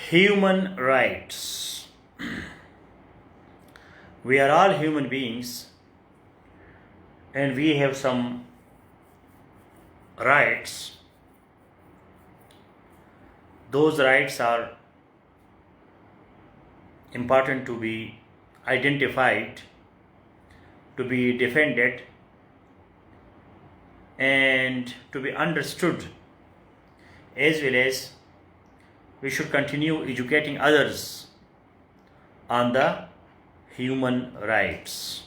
Human rights. We are all human beings and we have some rights. Those rights are important to be identified, to be defended, and to be understood, as well as we should continue educating others on the human rights.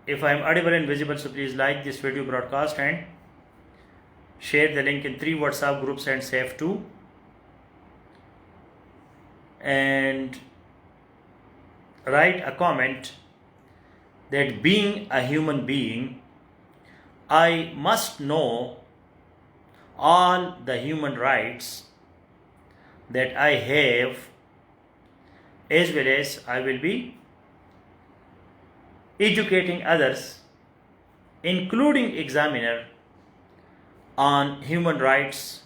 If I am audible and visible, so please like this video broadcast and share the link in 3 WhatsApp groups and save 2. And write a comment that being a human being, I must know all the human rights that I have, as well as I will be educating others, including examiner, on human rights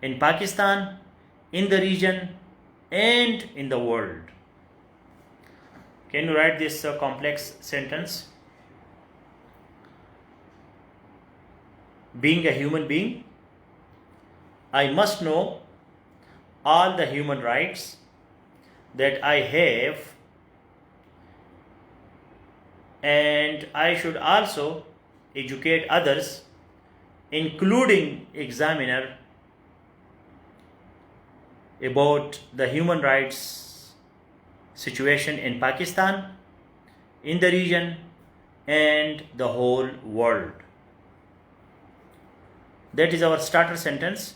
in Pakistan, in the region, and in the world. Can you write this complex sentence? Being a human being, I must know all the human rights that I have, and I should also educate others, including examiner, about the human rights situation in Pakistan, in the region, and the whole world. That is our starter sentence.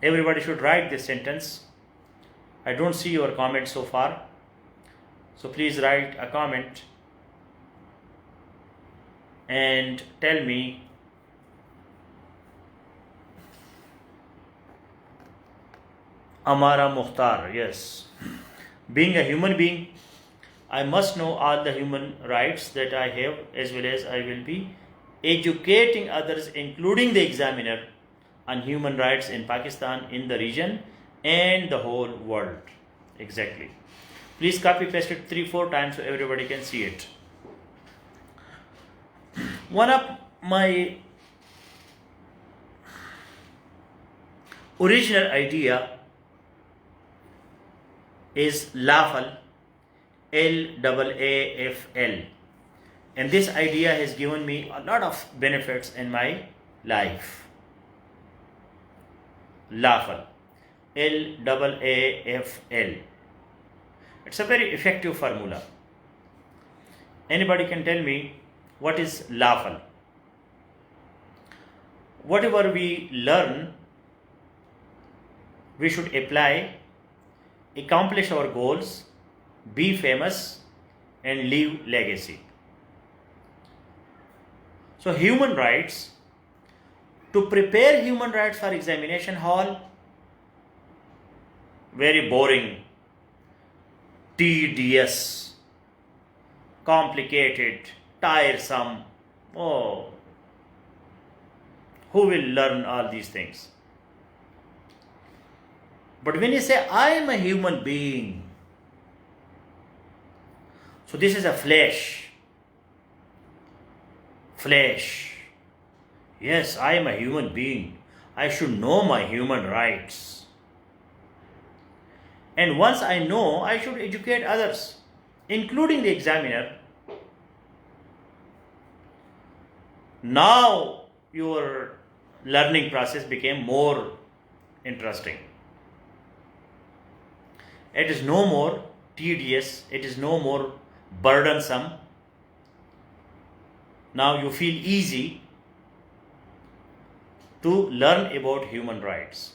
Everybody should write this sentence. I don't see your comment so far, so please write a comment and tell me Amara Mukhtar, yes. Being a human being, I must know all the human rights that I have, as well as I will be educating others, including the examiner, on human rights in Pakistan, in the region, and the whole world. Exactly. Please copy paste it 3-4 times so everybody can see it. One of my original idea is lawful, L-A-A-F-L, and this idea has given me a lot of benefits in my life. Lawful, L-A-A-F-L. It's a very effective formula. Anybody can tell me what is lawful? Whatever we learn, we should apply, accomplish our goals, be famous, and leave legacy. So human rights, to prepare human rights for examination hall, very boring, tedious, complicated, tiresome. Oh, who will learn all these things? But when you say, I am a human being, so this is a flesh. Yes, I am a human being. I should know my human rights. And once I know, I should educate others, including the examiner. Now your learning process became more interesting. It is no more tedious, it is no more burdensome. Now you feel easy to learn about human rights.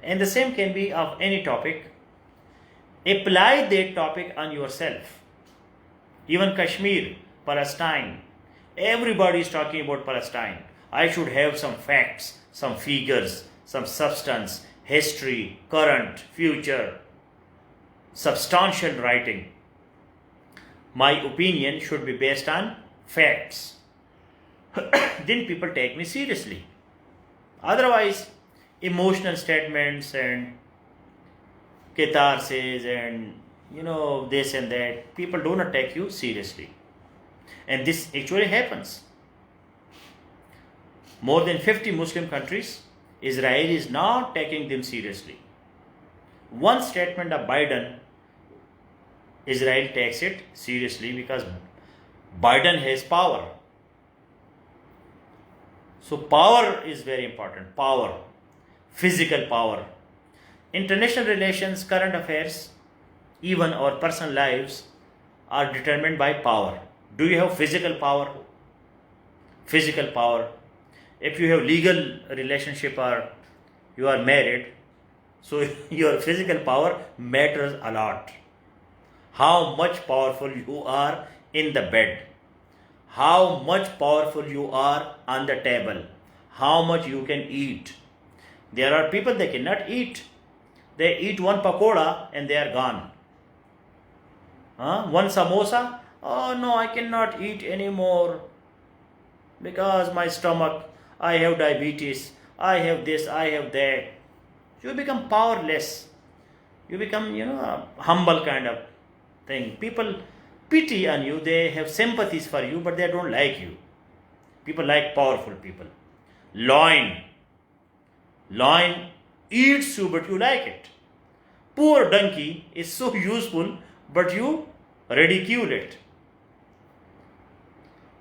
And the same can be of any topic. Apply that topic on yourself. Even Kashmir, Palestine, everybody is talking about Palestine. I should have some facts, some figures, some substance, history, current, future, substantial writing. My opinion should be based on facts. Then people take me seriously. Otherwise, emotional statements and catharsis and this and that, people do not take you seriously. And this actually happens. More than 50 Muslim countries, Israel is not taking them seriously. One statement of Biden, Israel takes it seriously because Biden has power. So power is very important. Power, physical power. International relations, current affairs, even our personal lives are determined by power. Do you have physical power? Physical power. If you have legal relationship or you are married, so your physical power matters a lot. How much powerful you are in the bed, how much powerful you are on the table, how much you can eat. There are people they cannot eat. They eat one pakoda and they are gone. One samosa, oh no, I cannot eat anymore because my stomach, I have diabetes, I have this, I have that. You become powerless. You become, a humble kind of thing. People pity on you, they have sympathies for you, but they don't like you. People like powerful people. Lion eats you, but you like it. Poor donkey is so useful, but you ridicule it.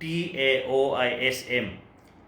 TAOISM,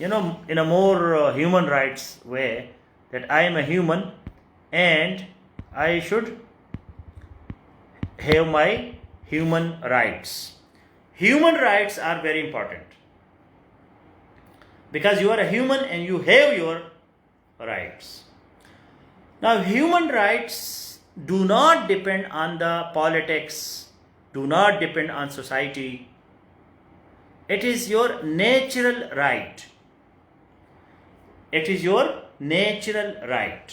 in a more human rights way, that I am a human and I should have my human rights. Human rights are very important because you are a human and you have your rights. Now, human rights do not depend on the politics, do not depend on society. It is your natural right. It is your natural right.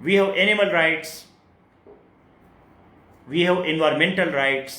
We have animal rights. We have environmental rights.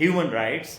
human rights,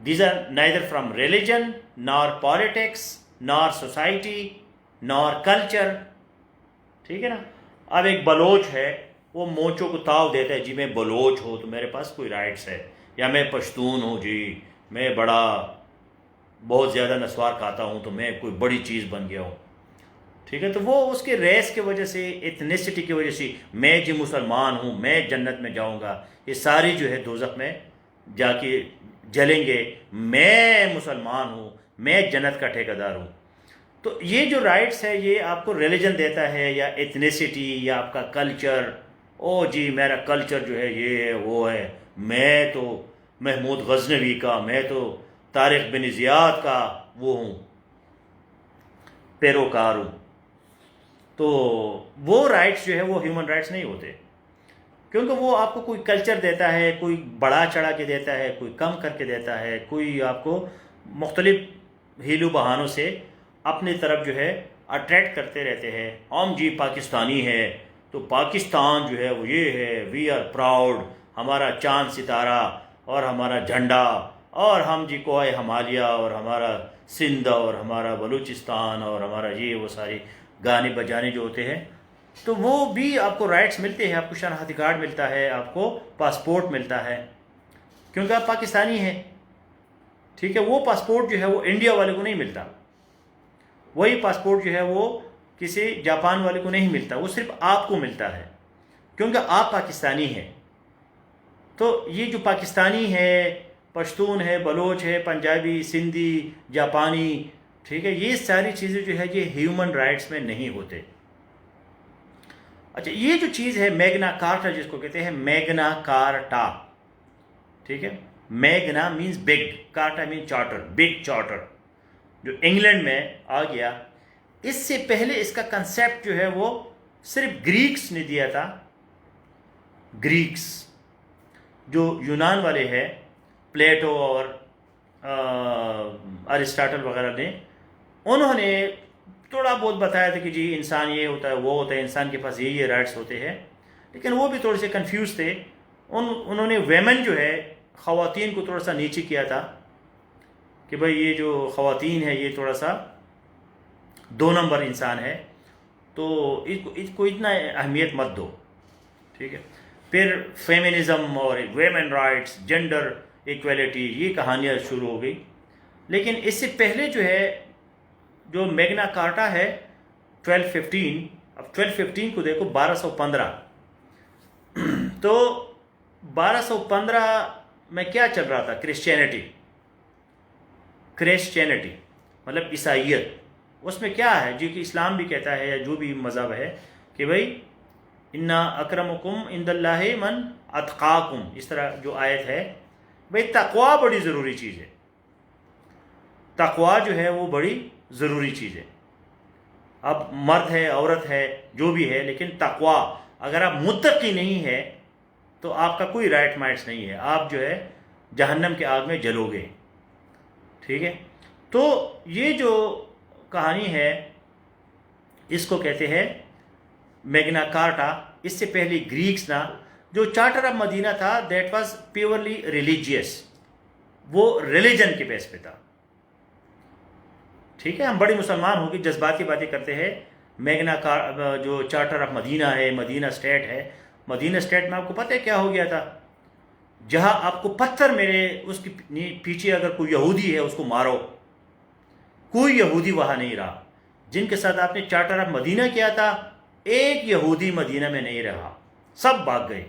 These are neither from religion, nor politics, nor society, nor culture. ٹھیک ہے نا. اب ایک بلوچ ہے, وہ موچوں کو تاؤ دیتا ہے, جی میں بلوچ ہوں تو میرے پاس کوئی رائٹس ہے, یا میں پشتون ہوں, جی میں بہت زیادہ نسوار کھاتا ہوں تو میں کوئی بڑی چیز بن گیا ہوں. ٹھیک ہے, تو وہ اس کے ریس کی وجہ سے, ایتھنیسٹی کی وجہ سے, میں جی مسلمان ہوں میں جنت میں جاؤں گا, یہ ساری جو ہے دوزخ میں جا کے جلیں گے, میں مسلمان ہوں میں جنت کا ٹھیکیدار ہوں. تو یہ جو رائٹس ہے یہ آپ کو ریلیجن دیتا ہے, یا ایتھنیسٹی, یا آپ کا کلچر. او جی میرا کلچر جو ہے یہ ہے وہ ہے, میں تو محمود غزنوی کا, میں تو طارق بن زیاد کا وہ ہوں, پیروکار ہوں. تو وہ رائٹس جو ہے وہ ہیومن رائٹس نہیں ہوتے, کیونکہ وہ آپ کو کوئی کلچر دیتا ہے, کوئی بڑا چڑھا کے دیتا ہے, کوئی کم کر کے دیتا ہے, کوئی آپ کو مختلف ہیلو بہانوں سے اپنی طرف جو ہے اٹریکٹ کرتے رہتے ہیں. ہم جی پاکستانی ہے تو پاکستان جو ہے وہ یہ ہے, وی آر پراؤڈ, ہمارا چاند ستارہ اور ہمارا جھنڈا, اور ہم جی کوہ ہمالیہ اور ہمارا سندھ اور ہمارا بلوچستان اور ہمارا یہ وہ ساری گانے بجانے جو ہوتے ہیں. تو وہ بھی آپ کو رائٹس ملتے ہیں, آپ کو شناختی کارڈ ملتا ہے, آپ کو پاسپورٹ ملتا ہے, کیونکہ آپ پاکستانی ہیں. ٹھیک ہے, وہ پاسپورٹ جو ہے وہ انڈیا والے کو نہیں ملتا, وہی پاسپورٹ جو ہے وہ کسی جاپان والے کو نہیں ملتا, وہ صرف آپ کو ملتا ہے کیونکہ آپ پاکستانی ہیں. تو یہ جو پاکستانی ہے, پشتون ہے, بلوچ ہے, پنجابی, سندھی, جاپانی, ٹھیک ہے, یہ ساری چیزیں جو ہے یہ ہیومن رائٹس میں نہیں ہوتے. اچھا, یہ جو چیز ہے میگنا کارٹا جس کو کہتے ہیں, میگنا کارٹا, ٹھیک ہے, میگنا مینز بگ, کارٹا مین چارٹر, بگ چارٹر, جو انگلینڈ میں آ گیا. اس سے پہلے اس کا کنسیپٹ جو ہے وہ صرف گریکس نے دیا تھا. گریکس جو یونان والے ہیں, پلیٹو اور ارسطاٹل وغیرہ نے, انہوں نے تھوڑا بہت بتایا تھا کہ جی انسان یہ ہوتا ہے وہ ہوتا ہے, انسان کے پاس یہ رائٹس ہوتے ہیں, لیکن وہ بھی تھوڑے سے کنفیوز تھے. انہوں نے ویمن جو ہے خواتین کو تھوڑا سا نیچے کیا تھا کہ بھائی یہ جو خواتین ہے یہ تھوڑا سا 2 نمبر انسان ہے, تو اس کو اتنا اہمیت مت دو. ٹھیک ہے, پھر فیمنزم اور ویمن رائٹس, جینڈر ایکویلٹی, یہ کہانیاں شروع ہو گئی. لیکن اس سے پہلے جو ہے جو میگنا کارٹا ہے 1215, اب 1215 کو دیکھو 1215, تو 1215 میں کیا چل رہا تھا, کرسچینٹی مطلب عیسائیت. اس میں کیا ہے جی کہ اسلام بھی کہتا ہے یا جو بھی مذہب ہے کہ بھائی انا اکرمکم عند اللہ من اتقاکم, اس طرح جو آیت ہے, بھائی تقوا بڑی ضروری چیز ہے, تقوا جو ہے وہ بڑی ضروری چیز ہے. اب مرد ہے عورت ہے جو بھی ہے, لیکن تقوا, اگر آپ متقی نہیں ہے تو آپ کا کوئی رائٹ مائٹس نہیں ہے, آپ جو ہے جہنم کے آگ میں جلو گے. ٹھیک ہے, تو یہ جو کہانی ہے اس کو کہتے ہیں میگنا کارٹا. اس سے پہلے گریکس نا, جو چارٹر آف مدینہ تھا دیٹ واز پیورلی ریلیجیس, وہ ریلیجن کے بیس پہ تھا. ٹھیک ہے, ہم بڑے مسلمان ہوں گے, جذباتی باتیں کرتے ہیں. میگنا جو چارٹر آف مدینہ ہے, مدینہ اسٹیٹ ہے, مدینہ اسٹیٹ میں آپ کو پتہ ہے کیا ہو گیا تھا, جہاں آپ کو پتھر میرے اس کے پیچھے اگر کوئی یہودی ہے اس کو مارو, کوئی یہودی وہاں نہیں رہا. جن کے ساتھ آپ نے چارٹر آف مدینہ کیا تھا, ایک یہودی مدینہ میں نہیں رہا, سب بھاگ گئے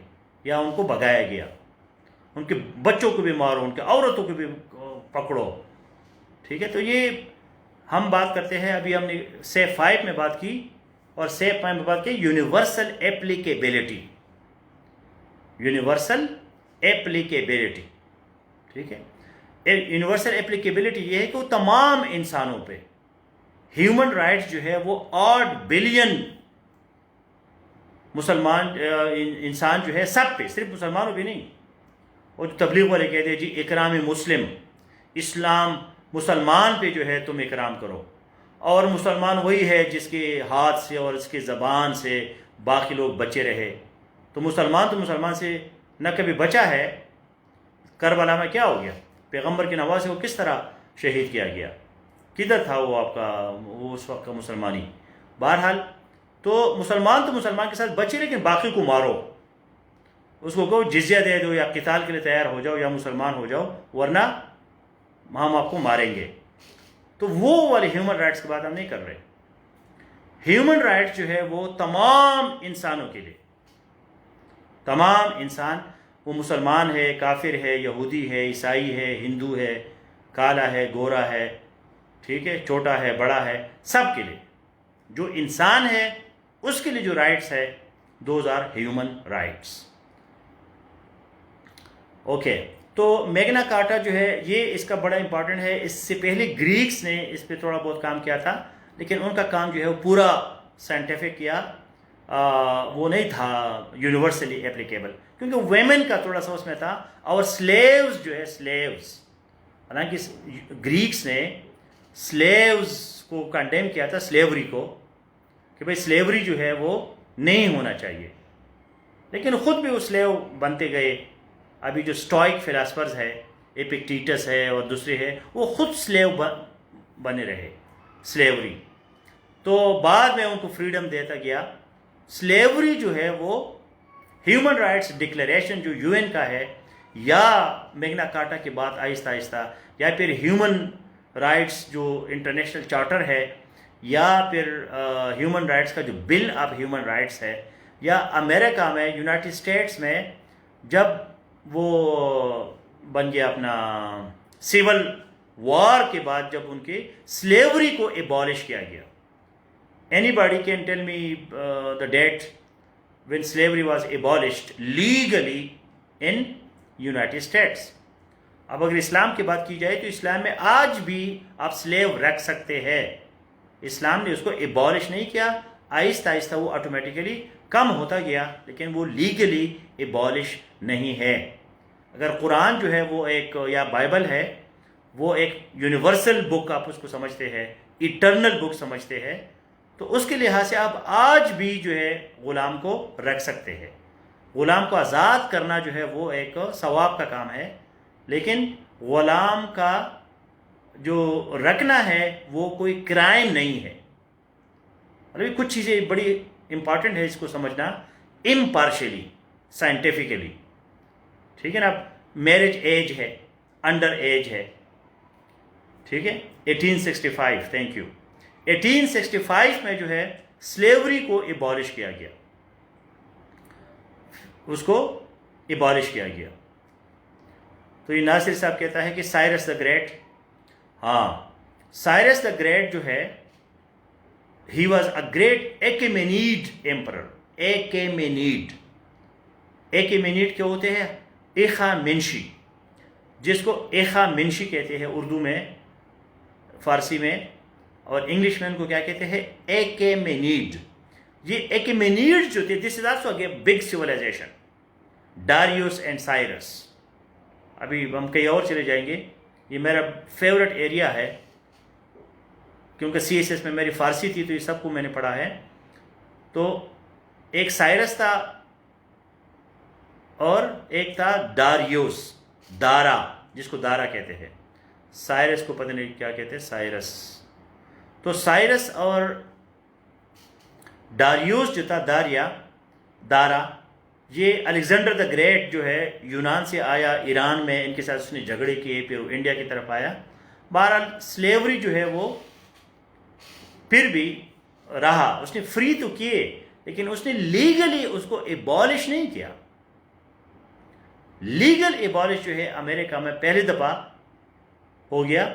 یا ان کو بھگایا گیا. ان کے بچوں کو بھی مارو, ان کے عورتوں کو بھی پکڑو. ٹھیک ہے, تو یہ ہم بات کرتے ہیں, ابھی ہم نے سیف 5 میں بات کی, اور سیف 5 میں بات کی یونیورسل ایپلیکیبلٹی, یونیورسل ایپلیکیبلٹی. ٹھیک ہے, یونیورسل ایپلیکیبلٹی یہ ہے کہ وہ تمام انسانوں پہ, ہیومن رائٹس جو ہے وہ 8 بلین مسلمان انسان جو ہے سب پہ, صرف مسلمانوں پہ نہیں. اور تبلیغ والے کہتے ہیں جی اکرام مسلم, اسلام مسلمان پہ جو ہے تم اکرام کرو, اور مسلمان وہی ہے جس کے ہاتھ سے اور اس کے زبان سے باقی لوگ بچے رہے. تو مسلمان سے نہ کبھی بچا ہے. کربلا میں کیا ہو گیا, پیغمبر کی نواز سے وہ کس طرح شہید کیا گیا، کدھر تھا وہ آپ کا وہ اس وقت کا مسلمانی. بہرحال تو مسلمان کے ساتھ بچے، لیکن باقی کو مارو، اس کو کہو جزیہ دے دو یا قتال کے لیے تیار ہو جاؤ یا مسلمان ہو جاؤ، ورنہ ہم آپ کو ماریں گے. تو وہ والی ہیومن رائٹس کی بات ہم نہیں کر رہے. ہیومن رائٹس جو ہے وہ تمام انسانوں کے لیے، تمام انسان، وہ مسلمان ہے، کافر ہے، یہودی ہے، عیسائی ہے، ہندو ہے، کالا ہے، گورا ہے، ٹھیک ہے، چھوٹا ہے، بڑا ہے، سب کے لیے جو انسان ہے اس کے لیے جو رائٹس ہے، those are human rights. Okay. تو میگنا کارٹا جو ہے یہ اس کا بڑا امپورٹنٹ ہے. اس سے پہلے گریکس نے اس پہ تھوڑا بہت کام کیا تھا، لیکن ان کا کام جو ہے وہ پورا سائنٹیفک یا وہ نہیں تھا یونیورسلی اپلیکیبل، کیونکہ ویمن کا تھوڑا سا اس میں تھا. اور سلیوز جو ہے، سلیوز، حالانکہ گریکس نے سلیوز کو کنڈیم کیا تھا، سلیوری کو، کہ بھئی سلیوری جو ہے وہ نہیں ہونا چاہیے، لیکن خود بھی وہ سلیو بنتے گئے. ابھی جو سٹوئک فلاسفرز ہے، ایپکٹیٹس ہے اور دوسرے ہے، وہ خود سلیو بنے رہے، سلیوری. تو بعد میں ان کو فریڈم دیتا گیا. سلیوری جو ہے وہ ہیومن رائٹس ڈکلیریشن جو یو این کا ہے، یا میگنا کارٹا کی بات آہستہ آہستہ، یا پھر ہیومن رائٹس جو انٹرنیشنل چارٹر ہے، یا پھر ہیومن رائٹس کا جو بل آف ہیومن رائٹس ہے، یا امریکہ میں، یونائٹڈ اسٹیٹس میں جب وہ بن گیا اپنا سول وار کے بعد، جب ان کی سلیوری کو ایبالش کیا گیا. Anybody can tell me the date when slavery was abolished legally in United States. اب اگر اسلام کی بات کی جائے تو اسلام میں آج بھی آپ سلیو رکھ سکتے ہیں. اسلام نے اس کو ایبالش نہیں کیا، آہستہ آہستہ وہ آٹومیٹیکلی کم ہوتا گیا، لیکن وہ لیگلی ایبالش نہیں ہے. اگر قرآن جو ہے وہ ایک، یا بائبل ہے، وہ ایک یونیورسل بک آپ اس کو سمجھتے ہیں، ایٹرنل بک سمجھتے ہیں، تو اس کے لحاظ سے آپ آج بھی جو ہے غلام کو رکھ سکتے ہیں. غلام کو آزاد کرنا جو ہے وہ ایک ثواب کا کام ہے، لیکن غلام کا جو رکھنا ہے وہ کوئی کرائم نہیں ہے. ابھی کچھ چیزیں بڑی امپارٹنٹ ہے اس کو سمجھنا، امپارشلی، سائنٹیفکلی، ٹھیک ہے نا. میرج ایج ہے، انڈر ایج ہے، ٹھیک ہے. 1865، تھینک یو. 1865 میں جو ہے سلیوری کو ایبالش کیا گیا، اس کو ایبالش کیا گیا. تو یہ ناصر صاحب کہتا ہے کہ سائرس دا گریٹ، ہاں سائرس دا گریٹ جو ہے، he was a great Achaemenid emperor. Achaemenid کیا ہوتے ہیں؟ ایخا منشی، جس کو ایخا منشی کہتے ہیں اردو میں، فارسی میں، اور انگلش میں ان کو کیا کہتے ہیں؟ ایکیمینیڈ. یہ ایکیمینیڈ جو تھے، this is also a big civilization, Darius and Cyrus. ابھی ہم کہیں اور چلے جائیں گے. یہ میرا فیورٹ ایریا ہے، کیونکہ سی ایس ایس میں میری فارسی تھی تو یہ سب کو میں نے پڑھا ہے. تو ایک سائرس تھا اور ایک تھا ڈاریوس، دارا، جس کو دارا کہتے ہیں. سائرس کو پتہ نہیں کیا کہتے ہیں، سائرس. تو سائرس اور ڈاریوس جو تھا، دارا، یہ الیگزینڈر دا گریٹ جو ہے یونان سے آیا، ایران میں ان کے ساتھ اس نے جھگڑے کیے، پھر وہ انڈیا کی طرف آیا. بہرحال سلیوری جو ہے وہ پھر بھی رہا، اس نے فری تو کیے، لیکن اس نے لیگلی اس کو ایبالش نہیں کیا. لیگل ایبالش جو ہے امریکہ میں پہلی دفعہ ہو گیا،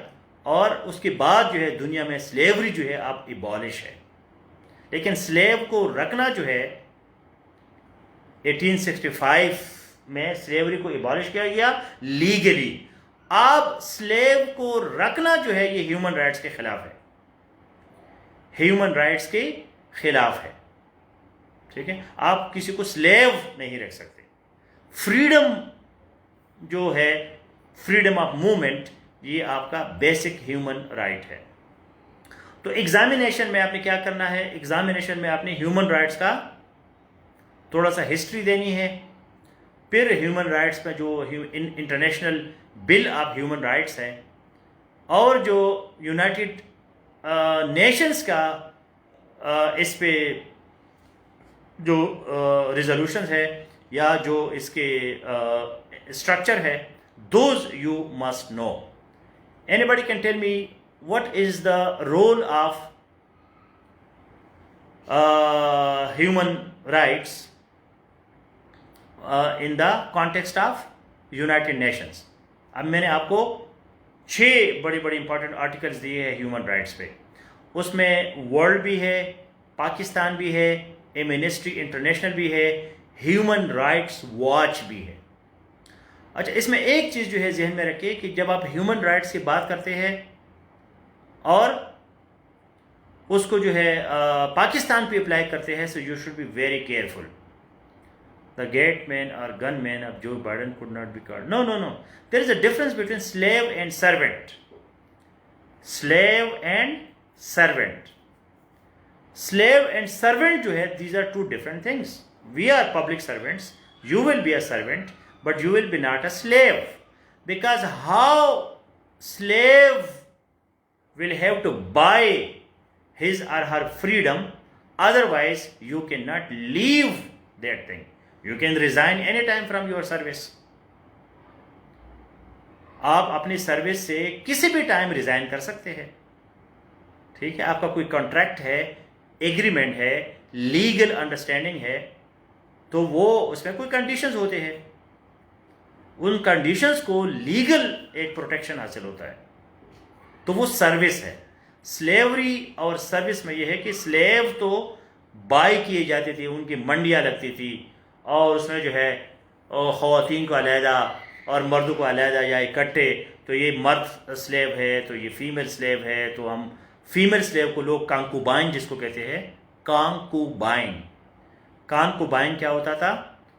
اور اس کے بعد جو ہے دنیا میں سلیوری جو ہے اب ایبالش ہے. لیکن سلیو کو رکھنا جو ہے 1865 میں سلیوری کو ایبالش کیا گیا لیگلی. اب سلیو کو رکھنا جو ہے یہ ہیومن رائٹس کے خلاف ہے، ہیومن رائٹس کے خلاف ہے، ٹھیک ہے. آپ کسی کو سلیو نہیں رکھ سکتے. فریڈم جو ہے، فریڈم آف موومنٹ، یہ آپ کا بیسک ہیومن رائٹ ہے. تو ایگزامینیشن میں آپ نے کیا کرنا ہے؟ ایگزامینیشن میں آپ نے ہیومن رائٹس کا تھوڑا سا ہسٹری دینی ہے، پھر ہیومن رائٹس میں جو international bill of human rights ہے، اور جو یونائٹڈ نیشنز کا اس پہ جو ریزولوشن ہے یا جو اس کے اسٹرکچر ہے، those you must know. Anybody can tell me what is the role of human rights in the context of United Nations. اب میں نے آپ کو 6 بڑے بڑے امپورٹنٹ آرٹیکلز دیے ہیں ہیومن رائٹس پہ. اس میں ورلڈ بھی ہے، پاکستان بھی ہے، ایمنسٹری انٹرنیشنل بھی ہے، ہیومن رائٹس واچ بھی ہے. اچھا، اس میں ایک چیز جو ہے ذہن میں رکھیے کہ جب آپ ہیومن رائٹس کی بات کرتے ہیں اور اس کو جو ہے پاکستان پہ اپلائی کرتے ہیں، so you should be very careful. The gate man اور gun man of Joe Biden could not be called. No, no, no. There is a difference between slave and servant. Slave and servant. Slave and servant جو ہے, these are two different things. We are public servants. You will be a servant, but you will be not a slave. Because how slave will have to buy his or her freedom, otherwise you cannot leave that thing. You can resign any time from your service. آپ اپنی service سے کسی بھی time resign کر سکتے ہیں. ٹھیک ہے, آپ کا کوئی کانٹریکٹ ہے, ایگریمنٹ ہے, لیگل انڈرسٹینڈنگ ہے, تو وہ اس میں کوئی کنڈیشنز ہوتے ہیں. ان کنڈیشنز کو لیگل ایک پروٹیکشن حاصل ہوتا ہے, تو وہ سروس ہے. سلیوری اور سروس میں یہ ہے کہ سلیو تو بائی کیے جاتے تھے, ان کی منڈیاں لگتی تھی, اور اس میں جو ہے خواتین کو علیحدہ اور مردوں کو علیحدہ یا اکٹھے, تو یہ مرد سلیو ہے, تو یہ فیمیل سلیو ہے, تو ہم فیمیل سلیو کو لوگ کانکوبائن جس کو کہتے ہیں, کانکوبائن. کانکوبائن کیا ہوتا تھا؟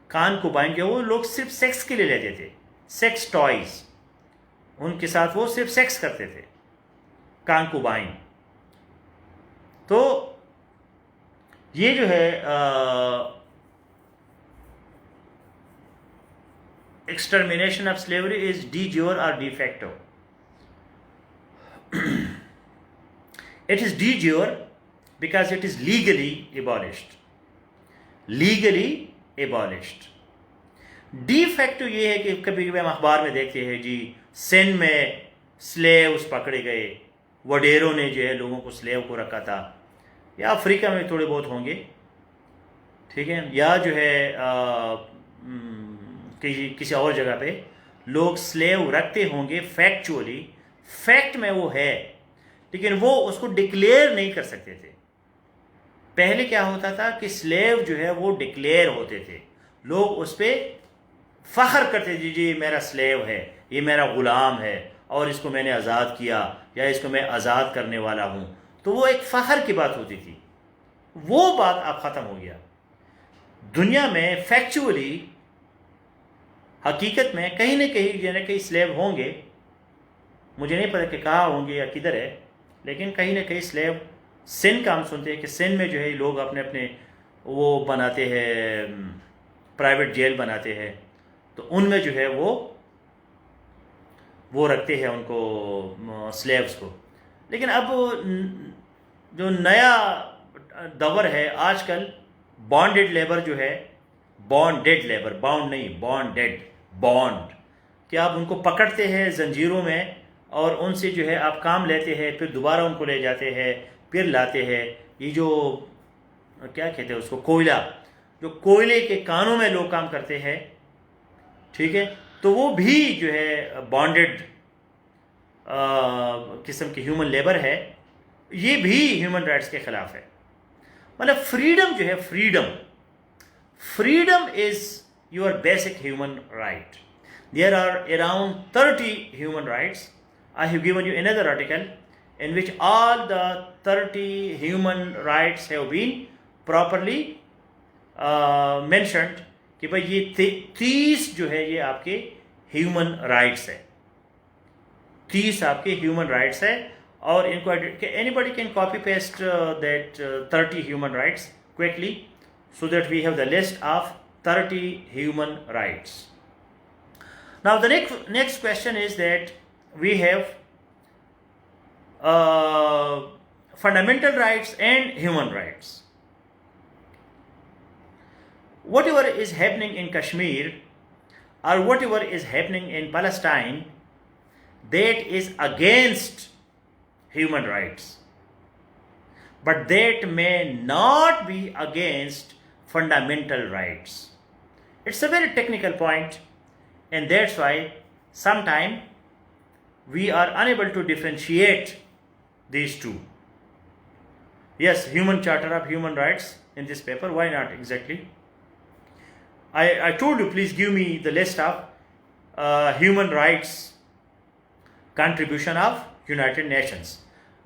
کانکوبائن کیا, وہ لوگ صرف سیکس کے لیے لیتے تھے, سیکس ٹوائز, ان کے ساتھ وہ صرف سیکس کرتے تھے, کانکوبائن. تو یہ جو ہے extermination of slavery is de jure or de facto. It is de jure because it is legally abolished. Legally abolished. De facto یہ ہے کہ کبھی کبھی ہم اخبار میں دیکھتے ہیں جی سندھ میں سلیوز پکڑے گئے, وڈیروں نے جو ہے لوگوں کو سلیو کو رکھا تھا, یا افریقہ میں تھوڑے بہت ہوں گے, ٹھیک ہے, یا جو ہے کسی اور جگہ پہ لوگ سلیو رکھتے ہوں گے فیکچولی, فیکٹ میں وہ ہے, لیکن وہ اس کو ڈکلیئر نہیں کر سکتے تھے. پہلے کیا ہوتا تھا کہ سلیو جو ہے وہ ڈکلیئر ہوتے تھے, لوگ اس پہ فخر کرتے تھے, جی میرا سلیو ہے, یہ میرا غلام ہے, اور اس کو میں نے آزاد کیا, یا اس کو میں آزاد کرنے والا ہوں, تو وہ ایک فخر کی بات ہوتی تھی. وہ بات اب ختم ہو گیا. دنیا میں فیکچولی حقیقت میں کہیں نہ کہیں سلیو ہوں گے, مجھے نہیں پتا کہ کہاں ہوں گے یا کدھر ہے, لیکن کہیں نہ کہیں سلیو. سندھ کا ہم سنتے ہیں کہ سندھ میں جو ہے لوگ اپنے اپنے وہ بناتے ہیں, پرائیویٹ جیل بناتے ہیں, تو ان میں جو ہے وہ رکھتے ہیں ان کو سلیوز کو. لیکن اب جو نیا دور ہے آج کل, بانڈڈ لیبر جو ہے, بانڈڈ لیبر, باؤنڈ نہیں, بانڈڈ, بانڈ, کہ آپ ان کو پکڑتے ہیں زنجیروں میں, اور ان سے جو ہے آپ کام لیتے ہیں, پھر دوبارہ ان کو لے جاتے ہیں, پھر لاتے ہیں. یہ جو کیا کہتے ہیں اس کو, کوئلہ, جو کوئلے کے کانوں میں لوگ کام کرتے ہیں, ٹھیک ہے, تو وہ بھی جو ہے بانڈڈ قسم کی ہیومن لیبر ہے. یہ بھی ہیومن رائٹس کے خلاف ہے. مطلب فریڈم جو ہے, freedom is your basic human right. There are around 30 human rights. I have given you another article in which all the 30 human rights have been properly mentioned, کہ بھائی یہ 30 جو ہے یہ آپ کے ہیومن رائٹس ہے, 30 آپ کے ہیومن رائٹس ہے. اور ان کو anybody can copy paste that 30 human rights quickly, so that we have the list of 30 human rights. Now the next question is that we have fundamental rights and human rights. Whatever is happening in Kashmir or whatever is happening in Palestine, that is against human rights. But that may not be against fundamental rights. It's a very technical point, and that's why sometimes we are unable to differentiate these two. Yes, Human Charter of Human Rights in this paper, why not exactly? I told you, please give me the list of human rights contribution of United Nations.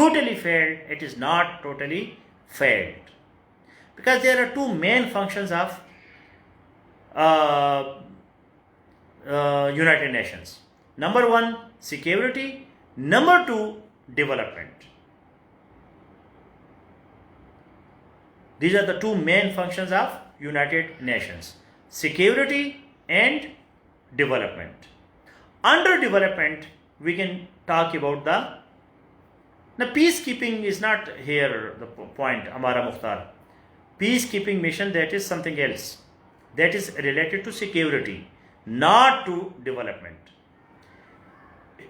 Totally failed, it is not totally failed. Because there are two main functions of United Nations. Number one, security. Number two, development. These are the two main functions of United Nations: security and development. Under development, we can talk about the peacekeeping is not here the point, Amara Mukhtar. Peacekeeping mission, that is something else. That is related to security, not to development.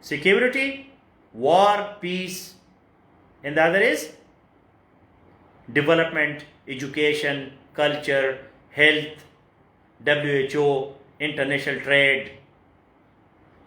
security, war, peace, and the other is development, education, culture, health, WHO, international trade,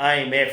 IMF.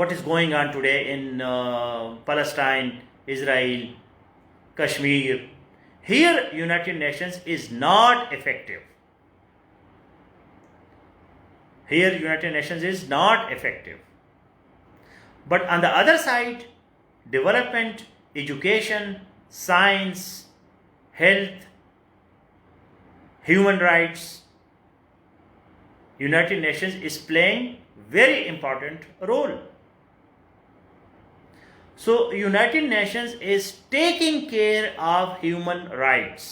what is going on today in Palestine, Israel, Kashmir. Here United Nations is not effective. Here United Nations is not effective. But on the other side, development, education, science, health, human rights, United Nations is playing very important role. So United Nations is taking care of human rights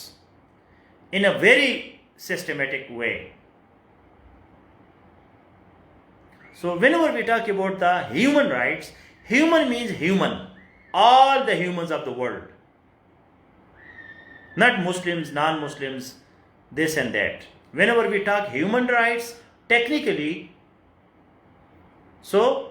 in a very systematic way. So whenever we talk about the human rights, human means human, all the humans of the world, not Muslims, non-Muslims, this and that. Whenever we talk human rights, technically, so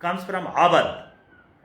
comes from abad.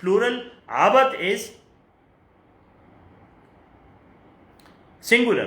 plural, abad is singular.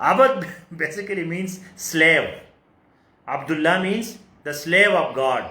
abad basically means slave. Abdullah means the slave of God.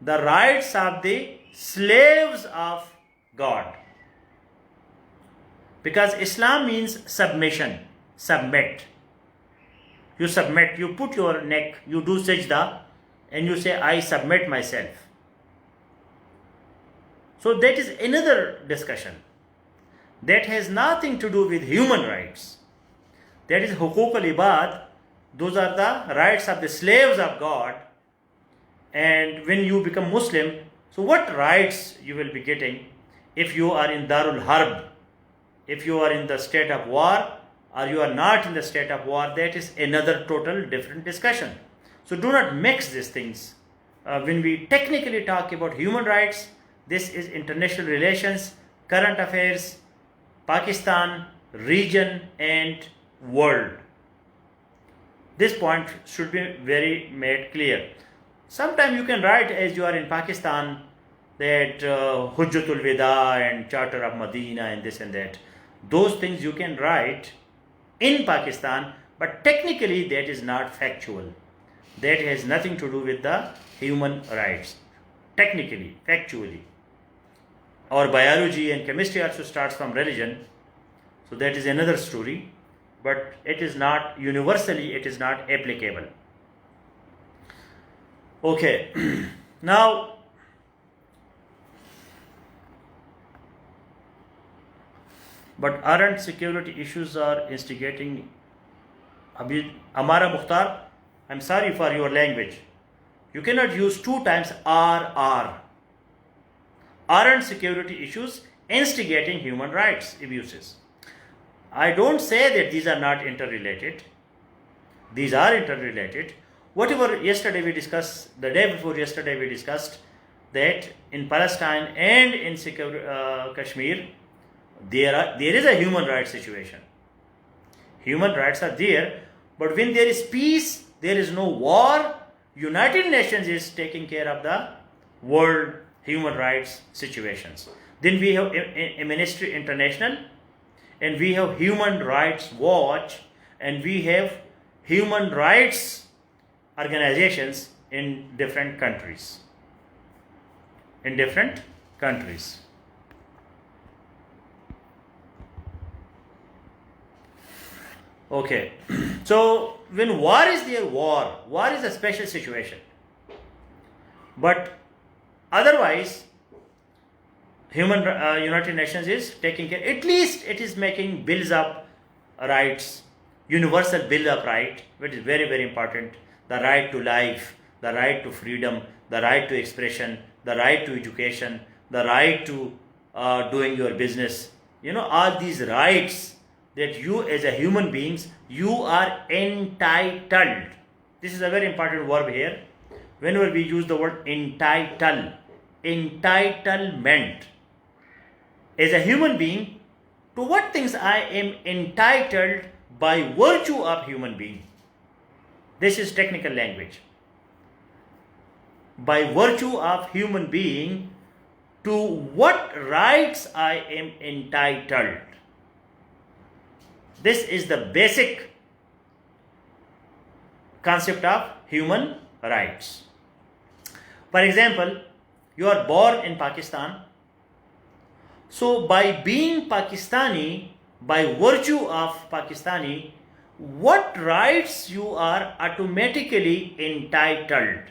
the rights of the slaves of God. Because Islam means submission, submit. You submit, you put your neck, you do sajda, and you say, I submit myself. So that is another discussion. That has nothing to do with human rights. That is hukuk al-ibad. Those are the rights of the slaves of God. And when you become Muslim, so what rights you will be getting if you are in Darul Harb? If you are in the state of war or you are not in the state of war, that is another total different discussion. So do not mix these things. When we technically talk about human rights, this is international relations, current affairs, Pakistan, region and world. This point should be very made clear. Sometimes you can write as you are in Pakistan, that Hujjatul Wida and Charter of Medina and this and that. Those things you can write in Pakistan, but technically that is not factual. That has nothing to do with the human rights. Technically, factually. Our biology and chemistry also starts from religion. So that is another story. But it is not universally, it is not applicable. Okay. Now, but aren't security issues are instigating? Abhi, Amara Mukhtar, I'm sorry for your language. You cannot use 2 times RR. Aren't security issues instigating human rights abuses? I don't say that these are not interrelated. These are interrelated. Whatever yesterday we discussed, the day before yesterday we discussed that in Palestine and in Kashmir, there is a human rights situation. Human rights are there, but when there is peace, there is no war. United Nations is taking care of the world human rights situations. Then we have Amnesty International, and we have Human Rights Watch, and we have human rights organizations in different countries. Okay, so when war is there, war is a special situation. But otherwise, United Nations is taking care, at least it is making bills of rights, universal bill of right, which is very, very important. The right to life, the right to freedom, the right to expression, the right to education, the right to doing your business. All these rights that you as a human beings, you are entitled. This is a very important verb here. Whenever we use the word entitled, entitlement. As a human being, to what things I am entitled by virtue of human being. This is technical language. By virtue of human being, to what rights I am entitled. This is the basic concept of human rights. For example, you are born in Pakistan. So by being Pakistani, by virtue of Pakistani, what rights you are automatically entitled.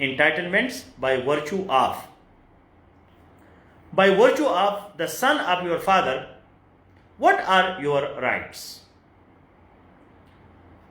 entitlements, by virtue of the son of your father, what are your rights?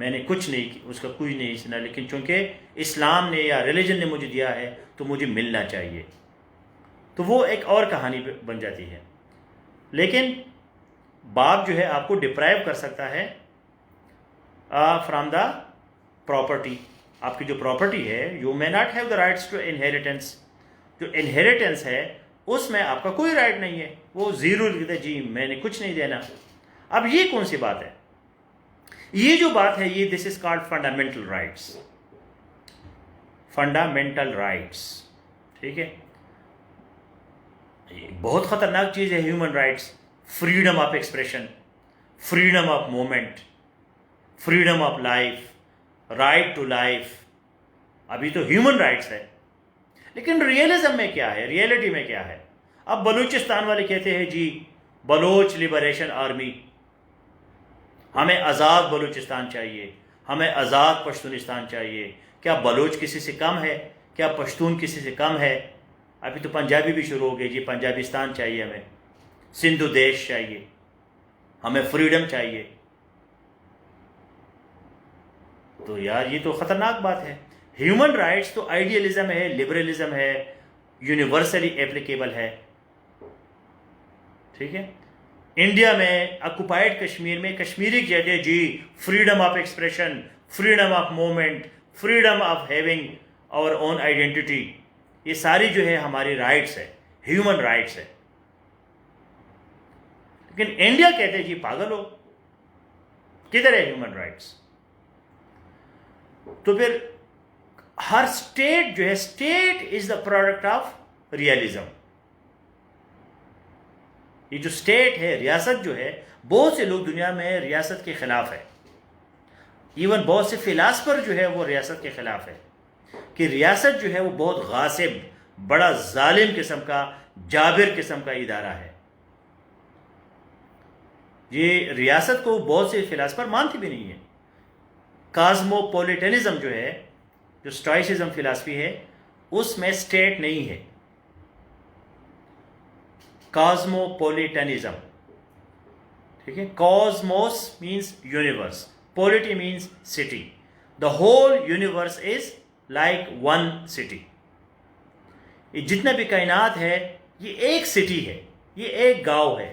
میں نے کچھ نہیں اس کا کوئی نہیں سنا، لیکن چونکہ اسلام نے یا ریلیجن نے مجھے دیا ہے تو مجھے ملنا چاہیے، تو وہ ایک اور کہانی بن جاتی ہے۔ لیکن باپ جو ہے آپ کو ڈپرائیو کر سکتا ہے فرام دا پراپرٹی، آپ کی جو پراپرٹی ہے، you may not have the rights to inheritance, جو انہیریٹنس ہے اس میں آپ کا کوئی رائٹ نہیں ہے، وہ زیرو لکھتا ہے، جی میں نے کچھ نہیں دینا۔ اب یہ کون سی بات ہے؟ یہ جو بات ہے یہ this is called fundamental rights, fundamental rights, ٹھیک ہے؟ بہت خطرناک چیز ہے human rights, freedom of expression, freedom of movement, freedom of life, right to life, ابھی تو ہیومن رائٹس ہے، لیکن ریئلزم میں کیا ہے، ریئلٹی میں کیا ہے؟ اب بلوچستان والے کہتے ہیں جی بلوچ لبریشن آرمی، ہمیں آزاد بلوچستان چاہیے، ہمیں آزاد پشتونستان چاہیے۔ کیا بلوچ کسی سے کم ہے؟ کیا پشتون کسی سے کم ہے؟ ابھی تو پنجابی بھی شروع ہو گئی، جی پنجابستان چاہیے، ہمیں سندھو دیش چاہیے، ہمیں فریڈم چاہیے۔ تو یار یہ تو خطرناک بات ہے۔ ہیومن رائٹس تو آئیڈیلزم ہے، لبرلزم ہے، یونیورسلی اپلیکیبل ہے، ٹھیک ہے؟ انڈیا میں آکوپائڈ کشمیر میں کشمیری کہتے ہیں جی freedom of expression, freedom of movement, freedom of having our own identity, یہ ساری جو ہے ہماری رائٹس ہے، ہیومن رائٹس ہے۔ لیکن انڈیا کہتے ہیں جی پاگل ہو، کدھر ہے ہیومن رائٹس؟ تو پھر ہر اسٹیٹ جو ہے، state is the product of realism. یہ جو اسٹیٹ ہے، ریاست جو ہے، بہت سے لوگ دنیا میں ریاست کے خلاف ہے، ایون بہت سے فلاسفر جو ہے وہ ریاست کے خلاف ہے، کہ ریاست جو ہے وہ بہت غاصب، بڑا ظالم قسم کا، جابر قسم کا ادارہ ہے۔ یہ ریاست کو بہت سے فلاسفر مانتے بھی نہیں ہیں۔ کازموپولیٹنزم جو ہے، جو اسٹائسزم فلاسفی ہے، اس میں اسٹیٹ نہیں ہے۔ کازموپولیٹنزم، ٹھیک ہے؟ Cosmos means universe, polity means city, the whole universe is like one city. یہ جتنا بھی کائنات ہے یہ ایک سٹی ہے، یہ ایک گاؤں ہے،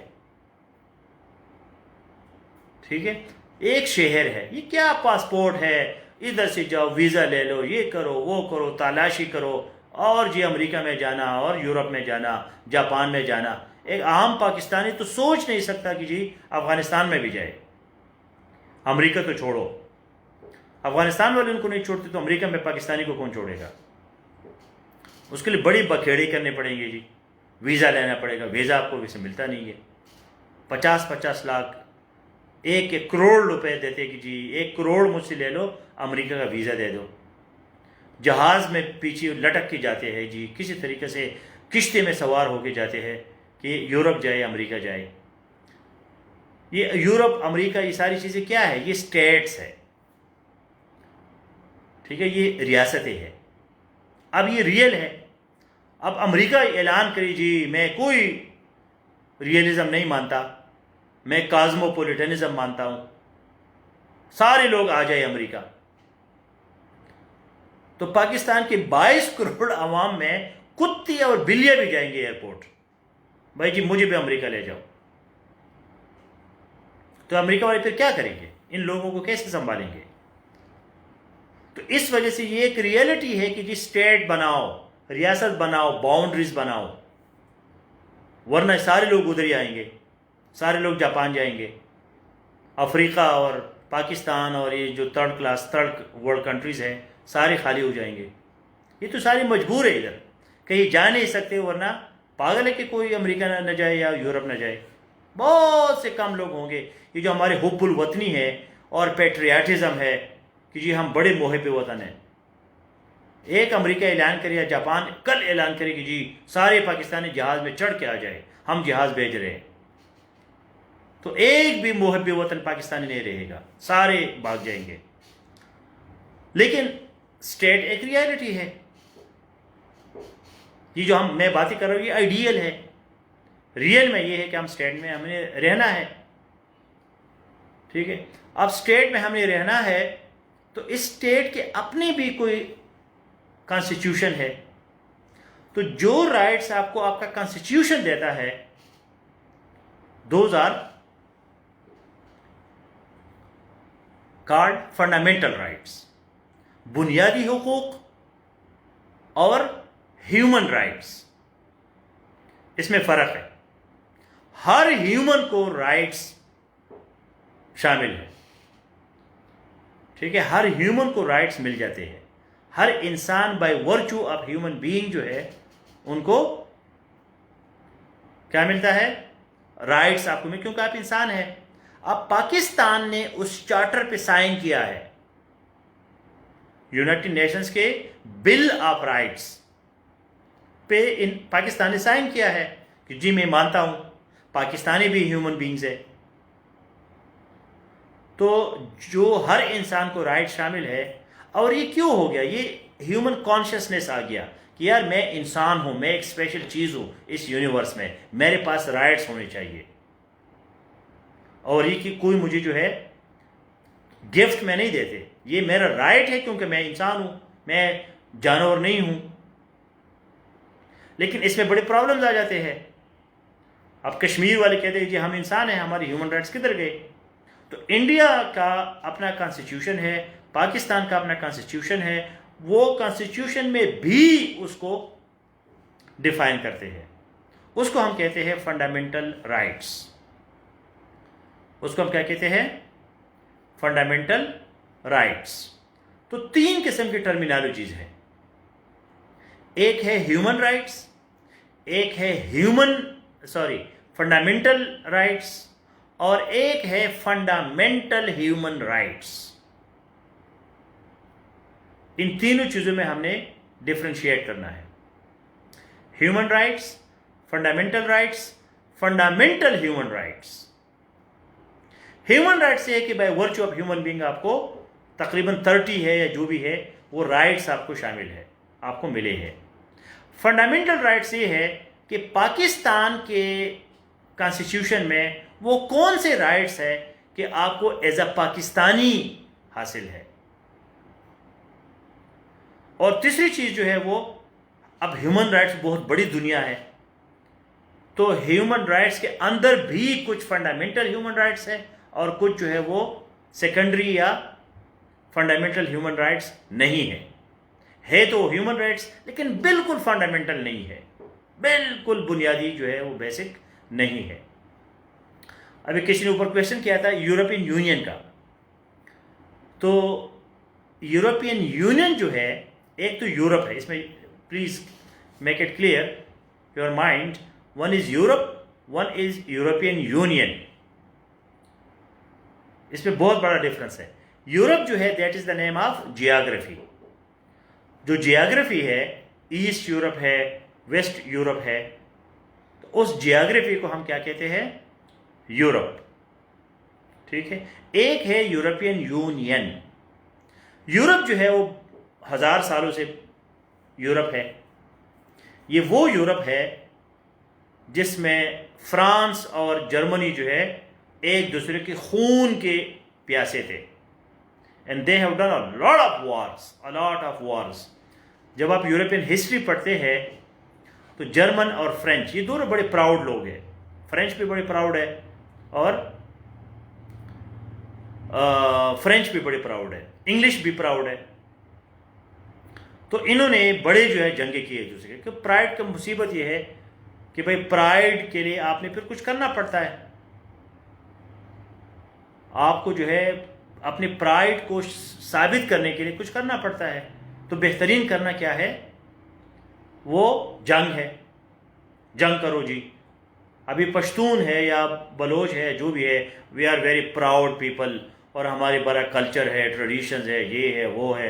ٹھیک ہے؟ ایک شہر ہے۔ یہ کیا پاسپورٹ ہے، ادھر سے جاؤ ویزا لے لو، یہ کرو وہ کرو، تلاشی کرو، اور جی امریکہ میں جانا اور یورپ میں جانا، جاپان میں جانا۔ ایک عام پاکستانی تو سوچ نہیں سکتا کہ جی افغانستان میں بھی جائے۔ امریکہ تو چھوڑو، افغانستان والے ان کو نہیں چھوڑتے تو امریکہ میں پاکستانی کو کون چھوڑے گا؟ اس کے لیے بڑی بکھیڑی کرنے پڑیں گے، جی ویزا لینا پڑے گا، ویزا آپ کو ویسے ملتا نہیں ہے۔ 50 لاکھ، 1 کروڑ روپے دیتے کہ جی 1 کروڑ مجھ سے لے لو، امریکہ کا ویزا دے دو۔ جہاز میں پیچھے لٹک کے جاتے ہیں، جی کسی طریقے سے کشتی میں سوار ہو کے جاتے ہیں کہ یورپ جائے، امریکہ جائے۔ یہ یورپ، امریکہ، یہ ساری چیزیں کیا ہے؟ یہ اسٹیٹس ہے، ٹھیک ہے؟ یہ ریاستیں ہیں۔ اب یہ ریئل ہے۔ اب امریکہ اعلان کری جی میں کوئی ریئلزم نہیں مانتا، میں کازموپولیٹنزم مانتا ہوں، سارے لوگ آ جائے امریکہ، تو پاکستان کے 22 کروڑ عوام میں کتے اور بلیاں بھی جائیں گے ایئرپورٹ، بھائی جی مجھے بھی امریکہ لے جاؤ۔ تو امریکہ والے پھر کیا کریں گے؟ ان لوگوں کو کیسے سنبھالیں گے؟ تو اس وجہ سے یہ ایک ریئلٹی ہے کہ جی اسٹیٹ بناؤ، ریاست بناؤ، باؤنڈریز بناؤ، ورنہ سارے لوگ ادھر ہی آئیں گے، سارے لوگ جاپان جائیں گے، افریقہ اور پاکستان اور یہ جو تھرڈ ورلڈ کنٹریز ہیں سارے خالی ہو جائیں گے۔ یہ تو سارے مجبور ہے، ادھر کہیں جا نہیں سکتے، ورنہ پاگل ہے کہ کوئی امریکہ نہ جائے یا یورپ نہ جائے۔ بہت سے کم لوگ ہوں گے۔ یہ جو ہمارے حب الوطنی ہے اور پیٹریاٹزم ہے کہ جی ہم بڑے محب وطن ہیں، ایک امریکہ اعلان کرے یا جاپان کل اعلان کرے کہ جی سارے پاکستانی جہاز میں چڑھ کے آ جائے، ہم جہاز بھیج رہے ہیں، تو ایک بھی محب وطن پاکستانی نہیں رہے گا، سارے بھاگ جائیں گے۔ لیکن اسٹیٹ ایک ریئلٹی ہے۔ یہ جو میں باتیں کر رہا ہوں یہ آئیڈیل ہے۔ ریئل میں یہ ہے کہ ہم اسٹیٹ میں ہمیں رہنا ہے، ٹھیک ٹھیک ہے. اب اسٹیٹ میں ہم نے رہنا ہے تو اس اسٹیٹ کے اپنی بھی کوئی کانسٹیٹیوشن ہے. تو جو رائٹس آپ کو آپ کا کانسٹیٹیوشن دیتا ہے those are card fundamental rights. بنیادی حقوق اور ہیومن رائٹس، اس میں فرق ہے. ہر ہیومن کو رائٹس شامل ہے. ٹھیک ہے، ہر ہیومن کو رائٹس مل جاتے ہیں. ہر انسان by virtue of human being جو ہے ان کو کیا ملتا ہے؟ رائٹس آپ کو مل، کیونکہ آپ انسان ہیں. اب پاکستان نے اس چارٹر پہ سائن کیا ہے، یونائٹڈ نیشنز کے بل آف رائٹس پہ پاکستان نے سائن کیا ہے کہ جی میں مانتا ہوں پاکستانی بھی ہیومن بینگز ہے. تو جو ہر انسان کو رائٹ شامل ہے. اور یہ کیوں ہو گیا؟ یہ ہیومن کانشیسنیس آ گیا کہ یار میں انسان ہوں، میں ایک اسپیشل چیز ہوں اس یونیورس میں، میرے پاس رائٹس ہونے چاہیے. اور یہ کہ کوئی مجھے جو ہے گفٹ میں نہیں دیتے، یہ میرا رائٹ ہے کیونکہ میں انسان ہوں، میں جانور نہیں ہوں. لیکن اس میں بڑے پرابلمز آ جاتے ہیں. اب کشمیر والے کہتے ہیں جی ہم انسان ہیں، ہماری ہیومن رائٹس کدھر گئے؟ تو انڈیا کا اپنا کانسٹیٹیوشن ہے، پاکستان کا اپنا کانسٹیٹیوشن ہے. وہ کانسٹیٹیوشن میں بھی اس کو ڈیفائن کرتے ہیں. اس کو ہم کہتے ہیں فنڈامنٹل رائٹس. اس کو ہم کیا کہتے ہیں؟ Fundamental rights. تو 3 قسم کی ٹرمینالوجیز ہیں. ایک ہے ہیومن رائٹس، ایک ہے فنڈامنٹل رائٹس، اور ایک ہے فنڈامنٹل ہیومن رائٹس. ان تینوں چیزوں میں ہم نے ڈفرینشیٹ کرنا ہے. Human rights, fundamental rights, fundamental human rights. Human rights یہ ہے کہ by virtue of human being آپ کو تقریباً 30 ہے یا جو بھی ہے وہ رائٹس آپ کو شامل ہے، آپ کو ملے ہیں. فنڈامنٹل رائٹس یہ ہے کہ پاکستان کے کانسٹیٹیوشن میں وہ کون سے رائٹس ہے کہ آپ کو ایز اے پاکستانی حاصل ہے. اور تیسری چیز جو ہے وہ، اب ہیومن رائٹس بہت بڑی دنیا ہے، تو ہیومن رائٹس کے اندر بھی کچھ فنڈامنٹل ہیومن رائٹس ہے اور کچھ جو ہے وہ سیکنڈری یا فنڈامنٹل ہیومن رائٹس نہیں ہے تو ہیومن رائٹس لیکن بالکل فنڈامنٹل نہیں ہے، بالکل بنیادی جو ہے وہ بیسک نہیں ہے. ابھی کسی نے اوپر کویشچن کیا تھا یورپین یونین کا. تو یورپین یونین جو ہے، ایک تو یورپ ہے، اس میں please make it clear your mind, one is Europe, one is European Union. اس میں بہت بڑا ڈفرنس ہے. یورپ جو ہے that is the name of geography. جو جیوگرافی ہے، ایسٹ یورپ ہے، ویسٹ یورپ ہے، تو اس جیوگرافی کو ہم کیا کہتے ہیں؟ یورپ. ٹھیک ہے. ایک ہے یورپین یونین. یورپ جو ہے وہ 1000 سالوں سے یورپ ہے. یہ وہ یورپ ہے جس میں فرانس اور جرمنی جو ہے ایک دوسرے کے خون کے پیاسے تھے. And they have done a lot of wars. جب آپ یورپین ہسٹری پڑھتے ہیں تو جرمن اور فرینچ یہ دونوں بڑے پراؤڈ لوگ ہیں. فرینچ بھی بڑے پراؤڈ ہے اور فرینچ بھی بڑے پراؤڈ ہے، انگلش بھی پراؤڈ ہے. تو انہوں نے بڑے جو ہے جنگیں کی ایک دوسرے کے. پرائڈ کا مصیبت یہ ہے کہ بھائی پرائڈ کے لیے آپ نے پھر کچھ کرنا پڑتا ہے. آپ کو جو ہے اپنی پرائڈ کو ثابت کرنے کے لیے کچھ کرنا پڑتا ہے. تو بہترین کرنا کیا ہے؟ وہ جنگ ہے. جنگ کرو جی. ابھی پشتون ہے یا بلوچ ہے جو بھی ہے، we are very proud people, اور ہمارے بڑا کلچر ہے، ٹریڈیشنز ہے، یہ ہے وہ ہے.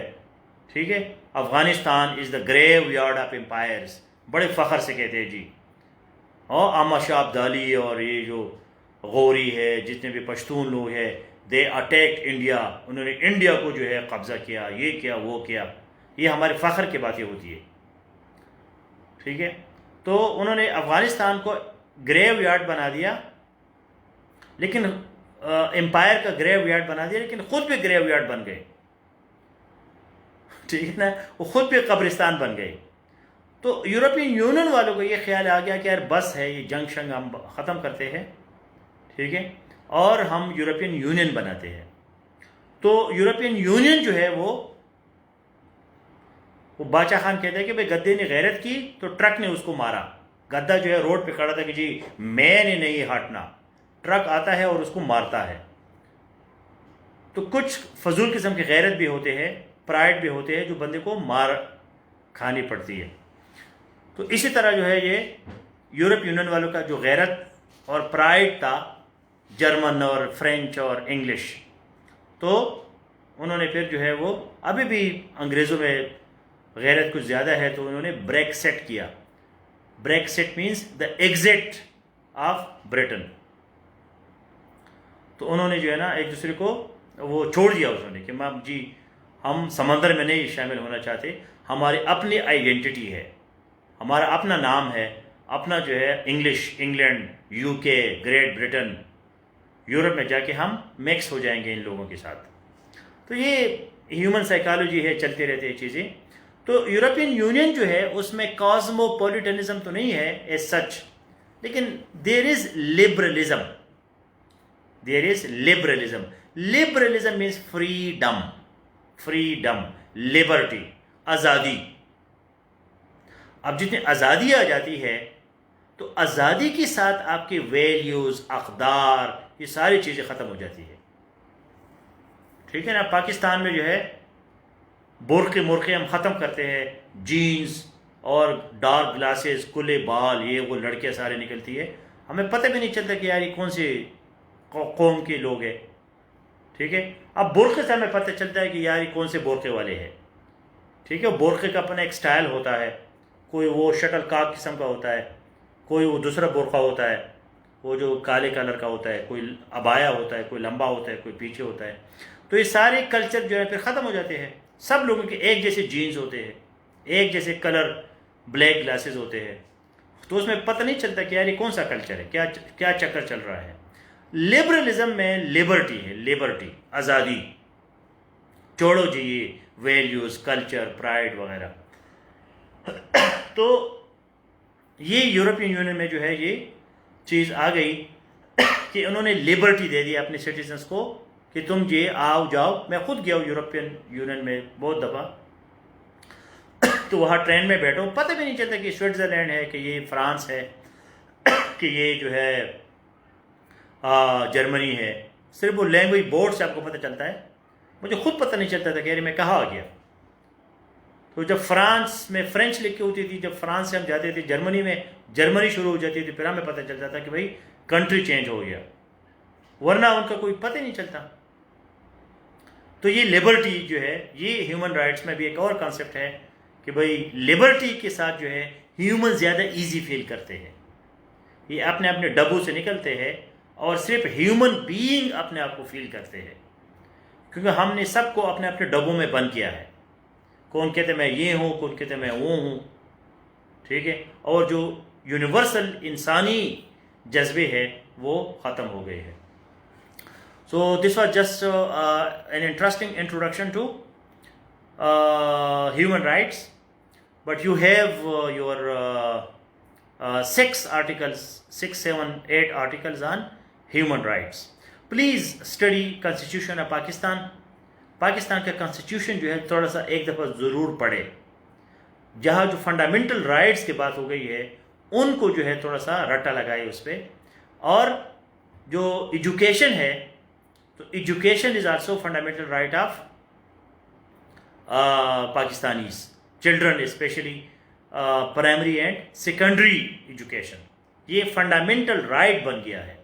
ٹھیک ہے. افغانستان از دا گریو یارڈ آف امپائرس، بڑے فخر سے کہتے ہیں جی. اور احمد شاہ ابدالی اور یہ جو غوری ہے، جتنے بھی پشتون لوگ ہیں، دے اٹیکڈ انڈیا، انہوں نے انڈیا کو جو ہے قبضہ کیا، یہ کیا وہ کیا. یہ ہمارے فخر کی باتیں ہوتی ہے. ٹھیک ہے. تو انہوں نے افغانستان کو گریو یارڈ بنا دیا، لیکن امپائر کا گریو یارڈ بنا دیا، لیکن خود بھی گریو یارڈ بن گئے، ٹھیک ہے نا، وہ خود بھی قبرستان بن گئے. تو یورپین یونین والوں کو یہ خیال آ گیا کہ یار بس ہے، یہ جنگ شنگ ہم ختم کرتے ہیں، ٹھیک ہے، اور ہم یورپین یونین بناتے ہیں. تو یورپین یونین جو ہے وہ باچا خان کہتے ہیں کہ بھئی گدے نے غیرت کی تو ٹرک نے اس کو مارا. گدا جو ہے روڈ پہ کھڑا تھا کہ جی میں نے نہیں ہٹنا، ٹرک آتا ہے اور اس کو مارتا ہے. تو کچھ فضول قسم کے غیرت بھی ہوتے ہیں، پرائڈ بھی ہوتے ہیں، جو بندے کو مار کھانی پڑتی ہے. تو اسی طرح جو ہے یہ یورپ یونین والوں کا جو غیرت اور پرائڈ تھا، جرمن اور فرینچ اور انگلش، تو انہوں نے پھر جو ہے وہ ابھی بھی انگریزوں میں غیرت کچھ زیادہ ہے، تو انہوں نے بریکسٹ کیا. Brexit means the exit of Britain. تو انہوں نے جو ہے نا ایک دوسرے کو وہ چھوڑ دیا اس نے کہ جی ہم سمندر میں نہیں شامل ہونا چاہتے، ہماری اپنی آئیڈینٹی ہے، ہمارا اپنا نام ہے، اپنا جو ہے انگلش، انگلینڈ، یو کے، گریٹ برٹن، یورپ میں جا کے ہم مکس ہو جائیں گے ان لوگوں کے ساتھ. تو یہ ہیومن سائیکالوجی ہے، چلتے رہتے ہیں چیزیں. تو یورپین یونین جو ہے اس میں کاسموپولیٹنزم تو نہیں ہے ایز سچ، لیکن there is liberalism. There is liberalism. Liberalism means freedom, freedom, liberty, آزادی. اب جتنی آزادی آ جاتی ہے تو آزادی کے ساتھ آپ کے ویلیوز، اقدار، یہ ساری چیزیں ختم ہو جاتی ہے. ٹھیک ہے نا. پاکستان میں جو ہے برقع مرقع ہم ختم کرتے ہیں، جینز اور ڈارک گلاسز، کھلے بال، یہ وہ لڑکیاں سارے نکلتی ہے، ہمیں پتہ بھی نہیں چلتا کہ یار یہ کون سے قوم کے لوگ ہیں. ٹھیک ہے. اب برقع سے ہمیں پتہ چلتا ہے کہ یار یہ کون سے برقع والے ہیں. ٹھیک ہے. برقع کا اپنا ایک سٹائل ہوتا ہے، کوئی وہ شٹل کاک قسم کا ہوتا ہے، کوئی وہ دوسرا برقع ہوتا ہے وہ جو کالے کلر کا ہوتا ہے، کوئی عبایا ہوتا ہے، کوئی لمبا ہوتا ہے، کوئی پیچھے ہوتا ہے. تو یہ سارے کلچر جو ہے پھر ختم ہو جاتے ہیں. سب لوگوں کے ایک جیسے جینز ہوتے ہیں، ایک جیسے کلر بلیک گلاسز ہوتے ہیں، تو اس میں پتہ نہیں چلتا کہ یار یہ کون سا کلچر ہے، کیا چکر چل رہا ہے. لبرلزم میں لبرٹی ہے، لبرٹی، آزادی. چھوڑو جی یہ ویلیوز، کلچر، پرائڈ وغیرہ. تو یہ یورپین یونین میں جو ہے یہ چیز آ گئی کہ انہوں نے لبرٹی دے دی اپنے سٹیزنس کو کہ تم یہ آؤ جاؤ. میں خود گیا ہوں یورپین یونین میں بہت دفعہ، تو وہاں ٹرین میں بیٹھو، پتہ بھی نہیں چلتا کہ سوئٹزرلینڈ ہے، کہ یہ فرانس ہے، کہ یہ جو ہے جرمنی ہے. صرف وہ لینگویج بورڈ سے آپ کو پتہ چلتا ہے. مجھے خود پتہ نہیں چلتا تھا کہ یار میں کہاں آ گیا. تو جب فرانس میں فرینچ لکھی ہوتی تھی، جب فرانس سے ہم جاتے تھے جرمنی میں جرمنی شروع ہو جاتی تھی، پھر ہمیں پتہ چلتا تھا کہ بھائی کنٹری چینج ہو گیا، ورنہ ان کا کوئی پتہ ہی نہیں چلتا. تو یہ لبرٹی جو ہے یہ ہیومن رائٹس میں بھی ایک اور کانسیپٹ ہے کہ بھائی لبرٹی کے ساتھ جو ہے ہیومن زیادہ ایزی فیل کرتے ہیں. یہ اپنے اپنے ڈبوں سے نکلتے ہیں اور صرف ہیومن بینگ اپنے آپ کو فیل کرتے ہیں، کیونکہ ہم نے سب کو اپنے اپنے ڈبوں میں بند کیا ہے. کون کہتے میں یہ ہوں، کون کہتے میں وہ ہوں. ٹھیک ہے. اور جو یونیورسل انسانی جذبے ہے وہ ختم ہو گئے ہیں. So this was just an interesting introduction to human rights, but you have your 6 articles, 6, 7, 8 articles on human rights. Please study Constitution of Pakistan. Pakistan کا کانسٹیٹیوشن جو ہے تھوڑا سا ایک دفعہ ضرور پڑھے. جہاں جو فنڈامنٹل رائٹس کی بات ہو گئی ہے ان کو جو ہے تھوڑا سا رٹا لگائے اس پہ. اور جو ایجوکیشن ہے تو education is also fundamental right of Pakistanis children, especially primary and secondary education. یہ فنڈامنٹل رائٹ بن گیا ہے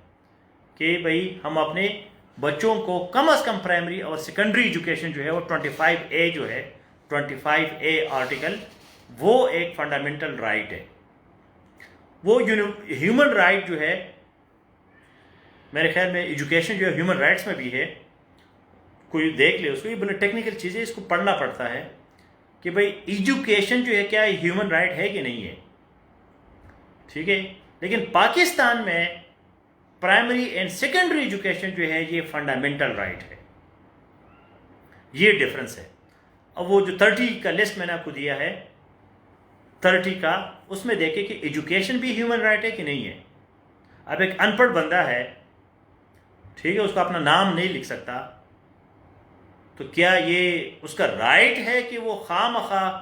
کہ بھئی ہم اپنے بچوں کو کم از کم پرائمری اور سیکنڈری ایجوکیشن جو ہے وہ 25A جو ہے 25A آرٹیکل وہ ایک فنڈامنٹل رائٹ ہے. وہ ہیومن رائٹ جو ہے میرے خیال میں ایجوکیشن جو ہے ہیومن رائٹس میں بھی ہے. کوئی دیکھ لے اس کو، یہ بڑے ٹیکنیکل چیزیں، اس کو پڑھنا پڑتا ہے کہ بھئی ایجوکیشن جو ہے کیا ہیومن رائٹ ہے کہ نہیں ہے. ٹھیک ہے. لیکن پاکستان میں پرائمری اینڈ سیکنڈری ایجوکیشن جو ہے یہ فنڈامنٹل رائٹ ہے. یہ ڈفرنس ہے. اب وہ جو 30 کا لسٹ میں نے آپ کو دیا ہے 30 کا، اس میں دیکھیں کہ ایجوکیشن بھی ہیومن رائٹ ہے کہ نہیں ہے. اب ایک ان پڑھ بندہ ہے، ٹھیک ہے، اس کو اپنا نام نہیں لکھ سکتا، تو کیا یہ اس کا رائٹ ہے کہ وہ خواہ مخواہ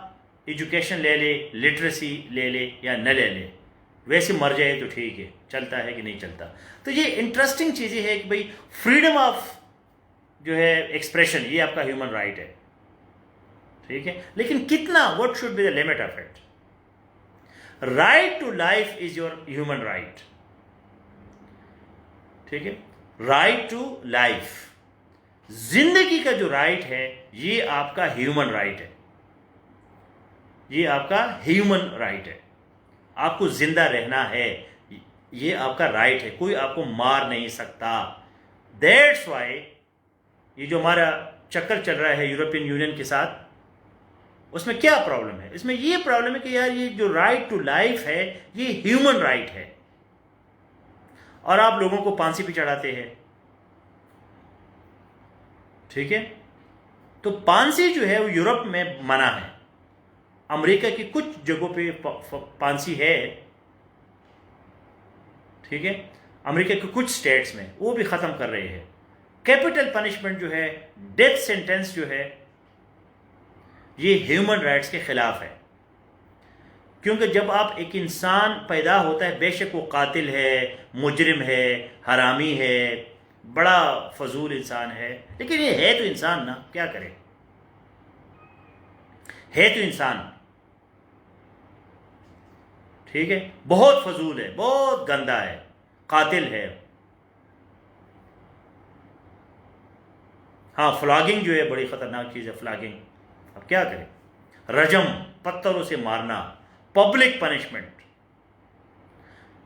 ایجوکیشن لے لے، لٹریسی لے لے یا نہ لے لے؟ ویسے مر جائے تو ٹھیک ہے، چلتا ہے کہ نہیں چلتا. تو یہ انٹرسٹنگ چیز یہ ہے کہ بھئی فریڈم آف جو ہے ایکسپریشن یہ آپ کا ہیومن رائٹ ہے، ٹھیک ہے، لیکن کتنا، what should be the limit of it. Right to life is your human right, ٹھیک ہے. رائٹ ٹو لائف، زندگی کا جو رائٹ ہے یہ آپ کا ہیومن رائٹ ہے. یہ آپ کا ہیومن رائٹ ہے. آپ کو زندہ رہنا ہے، یہ آپ کا رائٹ ہے. کوئی آپ کو مار نہیں سکتا. دیٹس وائی یہ جو ہمارا چکر چل رہا ہے یورپین یونین کے ساتھ، اس میں کیا پرابلم ہے؟ اس میں یہ پرابلم ہے کہ یار یہ جو رائٹ ٹو لائف ہے یہ ہیومن رائٹ ہے، اور آپ لوگوں کو پھانسی پہ چڑھاتے ہیں، ٹھیک ہے. تو پھانسی جو ہے وہ یورپ میں منع ہے. امریکہ کی کچھ جگہوں پہ پھانسی ہے، ٹھیک ہے. امریکہ کے کچھ سٹیٹس میں وہ بھی ختم کر رہے ہیں. کیپٹل پنشمنٹ جو ہے، ڈیتھ سینٹنس جو ہے، یہ ہیومن رائٹس کے خلاف ہے. کیونکہ جب آپ ایک انسان پیدا ہوتا ہے، بے شک وہ قاتل ہے، مجرم ہے، حرامی ہے، بڑا فضول انسان ہے، لیکن یہ ہے تو انسان نا، کیا کرے، ہے تو انسان، ٹھیک ہے. بہت فضول ہے، بہت گندا ہے، قاتل ہے. ہاں فلاگنگ جو ہے بڑی خطرناک چیز ہے، فلاگنگ. اب کیا کریں، رجم، پتھروں سے مارنا، پبلک پنشمنٹ،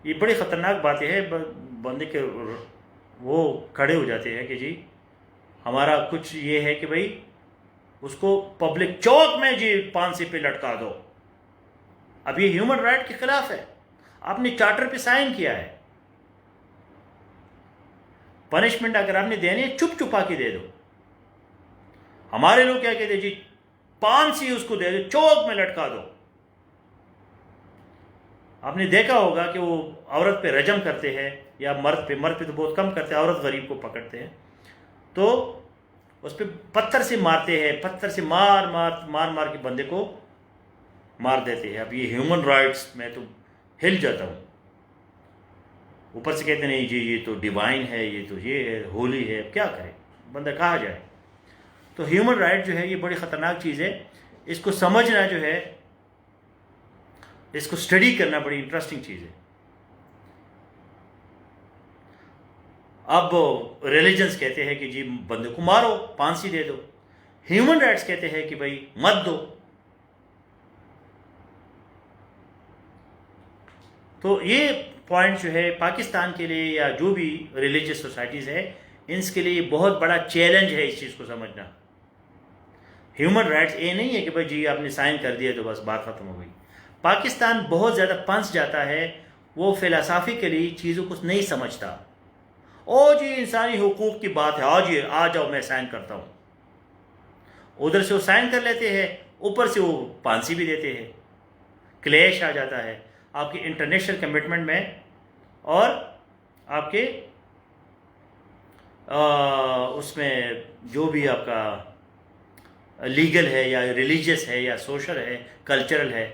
یہ بڑی خطرناک باتیں ہیں. بندے کے وہ کھڑے ہو جاتے ہیں کہ جی ہمارا کچھ یہ ہے کہ بھئی اس کو پبلک چوک میں جی پھانسی پہ لٹکا دو. اب یہ ہیومن رائٹ کے خلاف ہے. آپ نے چارٹر پہ سائن کیا ہے. پنشمنٹ اگر آپ نے دینی ہے چپ چپا کے دے دو. ہمارے لوگ کیا کہتے ہیں جی پھانسی اس کو دے دو، چوک میں لٹکا دو. آپ نے دیکھا ہوگا کہ وہ عورت پہ رجم کرتے ہیں یا مرد پہ تو بہت کم کرتے ہیں، عورت غریب کو پکڑتے ہیں تو اس پہ پتھر سے مارتے ہیں، پتھر سے مار مار کے بندے کو مار دیتے ہیں. اب یہ ہیومن رائٹس میں تو ہل جاتا ہوں. اوپر سے کہتے ہیں نہیں جی یہ تو ڈیوائن ہے، یہ تو یہ ہے، ہولی ہے. کیا کرے بندہ، کہا جائے. تو ہیومن رائٹ جو ہے یہ بڑی خطرناک چیز ہے. اس کو سمجھنا جو ہے، اس کو اسٹڈی کرنا بڑی انٹرسٹنگ چیز ہے. اب ریلیجنس کہتے ہیں کہ جی بندے کو مارو، پھانسی دے دو. ہیومن رائٹس کہتے ہیں کہ بھائی مت دو. تو یہ پوائنٹ جو ہے پاکستان کے لیے یا جو بھی ریلیجیس سوسائٹیز ہے ان کے لیے یہ بہت بڑا چیلنج ہے اس چیز کو سمجھنا. ہیومن رائٹس یہ نہیں ہے کہ بھائی جی آپ نے سائن کر دیا تو بس بات ختم ہو گئی. پاکستان بہت زیادہ پھنس جاتا ہے، وہ فلسافیکلی چیزوں کو نہیں سمجھتا. او جی انسانی حقوق کی بات ہے، جی آ جاؤ میں سائن کرتا ہوں. ادھر سے وہ سائن کر لیتے ہیں، اوپر سے وہ پھانسی بھی دیتے ہیں. کلیش آ جاتا ہے آپ کے انٹرنیشنل کمٹمنٹ میں اور آپ کے اس میں جو بھی آپ کا لیگل ہے یا ریلیجیس ہے یا سوشل ہے، کلچرل ہے.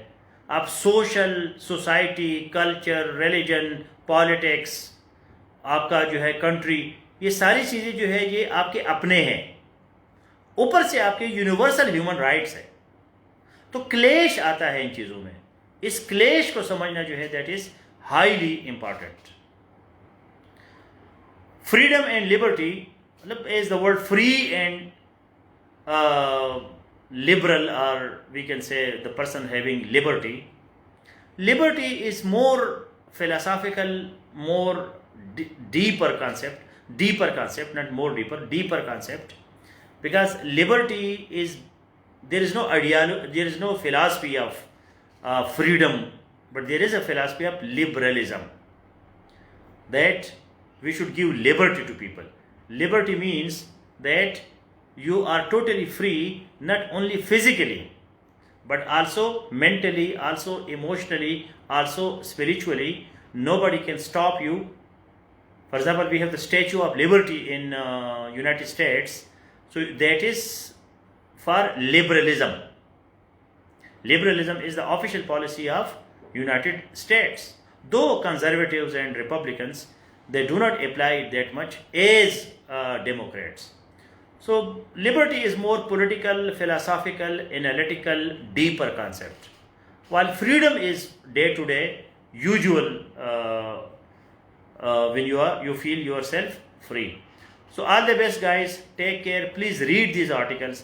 آپ social, society, culture, religion, politics, آپ کا جو ہے کنٹری، یہ ساری چیزیں جو ہے یہ آپ کے اپنے ہیں. اوپر سے آپ کے یونیورسل ہیومن رائٹس ہے. تو کلیش آتا ہے ان چیزوں میں. اس کلیش کو سمجھنا جو ہے that is highly important. Freedom and liberty, مطلب is the word free and liberal, or we can say the person having liberty. Liberty is more philosophical, more deeper concept, not more deeper concept, because liberty is, there is no ideology, there is no philosophy of freedom, but there is a philosophy of liberalism, that we should give liberty to people. Liberty means that you are totally free, not only physically, but also mentally, also emotionally, also spiritually. Nobody can stop you. For example, we have the Statue of Liberty in United States. So that is for liberalism. Liberalism is the official policy of United States. Though conservatives and Republicans, they do not apply it that much as Democrats. So liberty is more political, philosophical, analytical, deeper concept. While freedom is day to day, usual when you feel yourself free. So all the best guys, take care, please read these articles.